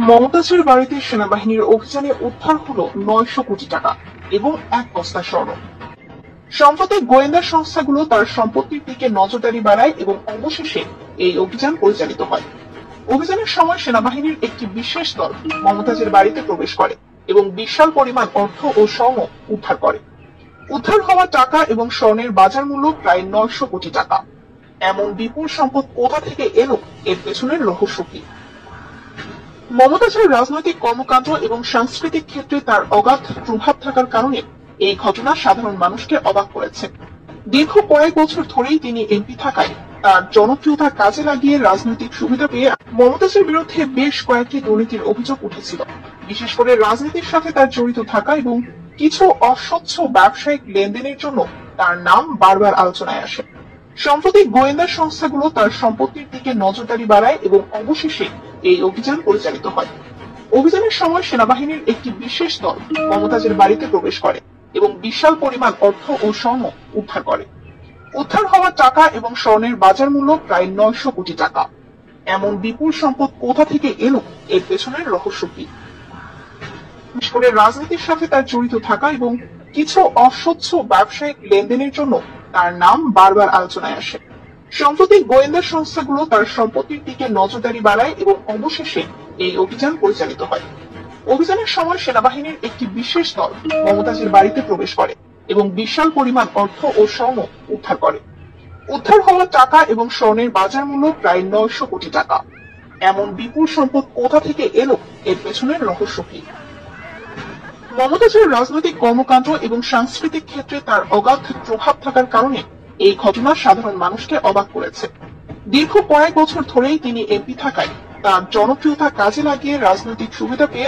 মমতাজের বাড়িতে সেনাবাহিনীর অভিযানে উদ্ধার হলো ৯০০ কোটি টাকা এবং এক বস্তা স্বর্ণ। সম্প্রতি গোয়েন্দা সংস্থাগুলো তার সম্পত্তির দিকে নজরদারি বাড়ায় এবং অবশেষে এই অভিযান পরিচালিত হয়। অভিযানের সময় সেনাবাহিনীর একটি বিশেষ দল মমতাজের বাড়িতে প্রবেশ করে এবং বিশাল পরিমাণ অর্থ ও স্বর্ণ উদ্ধার করে। উদ্ধার হওয়া টাকা এবং স্বর্ণের বাজার মূল্য প্রায় ৯০০ কোটি টাকা। এমন বিপুল সম্পদ কোথা থেকে এলো, এর পেছনের রহস্য কি? মমতাজের রাজনৈতিক কর্মকাণ্ড এবং সাংস্কৃতিক ক্ষেত্রে তার অগাধ প্রভাব থাকার কারণে এই ঘটনা সাধারণ মানুষকে অবাক করেছে। দীর্ঘ কয়েক বছর ধরেই তিনি এমপি থাকায় তার জনপ্রিয়তা কাজে লাগিয়ে রাজনৈতিক সুবিধা পেয়ে মমতাজের বিরুদ্ধে বেশ কয়েকটি দুর্নীতির অভিযোগ উঠেছিল। বিশেষ করে রাজনীতির সাথে তার জড়িত থাকা এবং কিছু অস্বচ্ছ ব্যবসায়িক লেনদেনের জন্য তার নাম বারবার আলোচনায় আসে। সম্প্রতি গোয়েন্দা সংস্থাগুলো তার সম্পত্তির দিকে নজরদারি বাড়ায় এবং অবশেষে এই অভিযান পরিচালিত হয়। অভিযানের সময় সেনাবাহিনীর একটি বিশেষ দল মমতাজের বাড়িতে প্রবেশ করে এবং বিশাল পরিমাণ অর্থ ও স্বর্ণ উদ্ধার করে। উদ্ধার হওয়া টাকা এবং স্বর্ণের বাজার মূল্য প্রায় ৯০০ কোটি টাকা। এমন বিপুল সম্পদ কোথা থেকে এলো, এর পেছনের রহস্য কি? বিশেষ করে রাজনীতির সাথে তার জড়িত থাকা এবং কিছু অস্বচ্ছ ব্যবসায়িক লেনদেনের জন্য তার নাম বারবার আলোচনায় আসে। সম্প্রতি গোয়েন্দা সংস্থাগুলো তার সম্পত্তির দিকে নজরদারি বাড়ায় এবং অবশেষে এই অভিযান পরিচালিত হয়। অভিযানের সময় সেনাবাহিনীর একটি বিশেষ দল মমতাজের বাড়িতে প্রবেশ করে এবং বিশাল পরিমাণ অর্থ ও স্বর্ণ উদ্ধার করে। উদ্ধার হওয়া টাকা এবং স্বর্ণের বাজার মূল্য প্রায় ৯০০ কোটি টাকা। এমন বিপুল সম্পদ কোথা থেকে এলো, এর পেছনের রহস্য কি? মমতাজের রাজনৈতিক কর্মকাণ্ড এবং সাংস্কৃতিক ক্ষেত্রে তার অগাধ প্রভাব থাকার কারণে এই ঘটনা সাধারণ মানুষকে অবাক করেছে। দীর্ঘ কয়েক বছর ধরেই তিনি এমপি থাকায় তার জনপ্রিয়তা কাজে লাগিয়ে রাজনৈতিক সুবিধা পেয়ে